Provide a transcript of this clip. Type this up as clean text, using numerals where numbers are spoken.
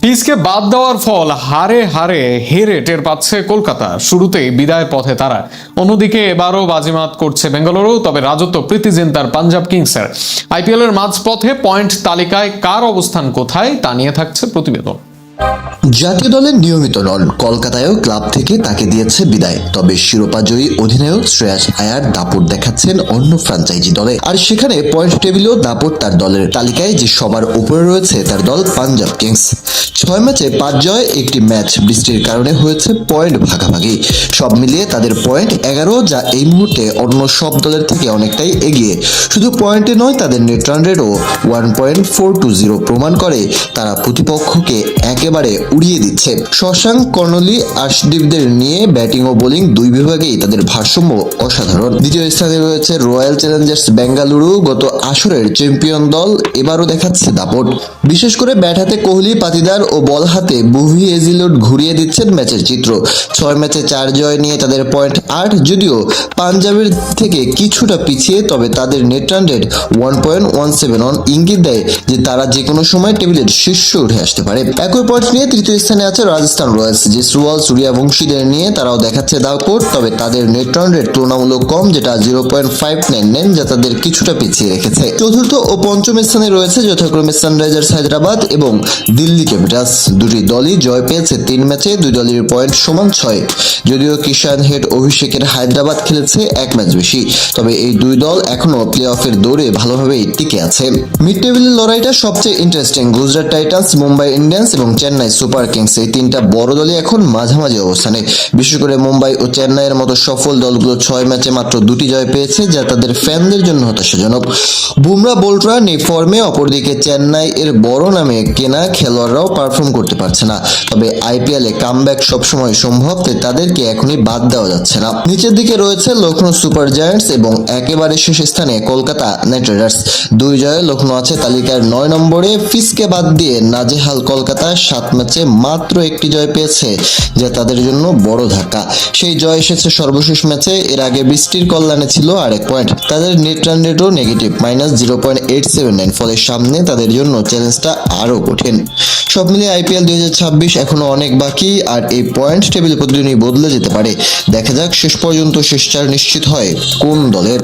পিচকে বাদ দেওয়ার ফল হারে হারে হেরে টের পাচ্ছে কলকাতা। শুরুতেই বিদায়ের পথে তারা। অন্যদিকে এবারও বাজিমাত করছে বেঙ্গালুরু, তবে রাজত্ব প্রীতি জিন্তার পাঞ্জাব কিংসের। আইপিএল এর মাঝপথে পয়েন্ট তালিকায় কার অবস্থান কোথায় তা নিয়ে থাকছে প্রতিবেদন। জাতীয় দলের নিয়মিত নন, কলকাতায়ও ক্লাব থেকে তাকে দিয়েছে বিদায়। তবে শিরোপাজয়ী অধিনায়ক শ্রেয়াস আয়ার দাপট দেখাচ্ছেন অন্য ফ্র্যাঞ্চাইজি দলে, আর সেখানে পয়েন্ট টেবিলেও দাপট তার দলের। তালিকায় যে সবার উপরে রয়েছে তার দল পাঞ্জাব কিংস। 6 ম্যাচে 5 জয়, একটি ম্যাচ বৃষ্টির কারণে হয়েছে পয়েন্ট ভাগাভাগি। সব মিলিয়ে তাদের পয়েন্ট 11, যা এই মুহূর্তে অন্য সব দলের থেকে অনেকটাই এগিয়ে। শুধু পয়েন্টে নয়, তাদের নেট রান রেটও 1.420 প্রমাণ করে তারা প্রতিপক্ষকে একেবারে উড়িয়ে দিচ্ছে। শশাঙ্ক, কর্ণলি, আশদীপদের নিয়ে ব্যাটিং ও বোলিং দুই বিভাগেই তাদের ভারসাম্য অসাধারণ। দ্বিতীয় স্থানে রয়েছে রয়্যাল চ্যালেঞ্জার্স বেঙ্গালুরু। গত আসরের চ্যাম্পিয়ন দল এবারও দেখাচ্ছে দাপট। বিশেষ করে ব্যাট হাতে কোহলি, পাতিদার ও বল হাতে বুভি এজিলোড ঘুরিয়ে দিচ্ছেন ম্যাচের চিত্র। 6 ম্যাচে 4 জয় নিয়ে তাদের পয়েন্ট 8। যদিও পাঞ্জাবের থেকে কিছুটা পিছিয়ে, তবে তাদের নেট রান রেট 1.17 ইঙ্গিত দেয় যে তারা যে কোনো সময় টেবিলের শীর্ষে উঠে আসতে পারে। একই পয়েন্ট নিয়ে তৃতীয় স্থানে আছে রাজস্থান রয়্যালস। জেসওয়াল, সূর্যবংশীদের নিয়ে তারাও দেখাচ্ছে দাপট, তবে তাদের নেট রান রেট তুলনামূলক কম, যেটা 0.599, যা তাদের কিছুটা পিছিয়ে রেখেছে। চতুর্থ ও পঞ্চম স্থানে রয়েছে যথাক্রমে সানরাইজার্স হায়দ্রাবাদ এবং দিল্লি ক্যাপিটালস। দুটি দলই জয় পেয়েছে 3 ম্যাচে, দুই দলের পয়েন্ট সমান 6। যদিও কিষান হেড অভিষেকের হায়দ্রাবাদ খেলেছে 1 ম্যাচ বেশি, তবে এই দুই দল এখনো প্লে অফের দৌড়ে ভালোভাবেই টিকে আছে। মিড টেবিলের লড়াইটা সবচেয়ে interesting. Gujarat Titans, Mumbai Indians এবং চেন্নাই সুপার কিংস, এই তিনটা বড় দলই এখন মাঝামাঝি অবস্থানে। বিশেষ করে মুম্বাই ও চেন্নাইয়ের মতো সফল দলগুলো 6 ম্যাচে মাত্র 2টি জয় পেয়েছে, যা তাদের ফ্যানদের জন্য হতাশাজনক। বুমরা বোল্টরা নেই ফর্মে, অপরদিকে চেন্নাই এর বড় নামে কেনা খেলোয়াড়রাও পারফর্ম করতে পারছে না। তবে আইপিএলে কামব্যাক সবসময় সম্ভব, তাই তাদেরকে এখনই বাদ দেওয়া যাচ্ছে না। নিচের দিকে রয়েছে লখনৌ সুপার জায়ান্টস এবং একেবারে শেষ স্থানে কলকাতা নাইট রাইডার্স। 2 জয়ে লখনৌ আছে তালিকার 9 নম্বরে। ফিসকে বাদ দিয়ে নাজেহাল কলকাতা 7 ম্যাচে মাত্র 1টি জয় পেয়েছে, যা তাদের জন্য বড় ধাক্কা। সেই জয় এসেছে সর্বশেষ ম্যাচে। এর আগে বৃষ্টির কল্যাণে ছিল আরেক পয়েন্ট। তাদের নেট রান রেটও নেগেটিভ -0.879, ফলে সামনে তাদের জন্য চ্যালেঞ্জটা আরও কঠিন। সব মিলিয়ে আইপিএল 2026 এখনো অনেক বাকি, আর এই পয়েন্ট টেবিল প্রতিদিনই বদলে যেতে পারে। দেখা যাক শেষ পর্যন্ত শেষ চার নিশ্চিত হয় কোন দলের।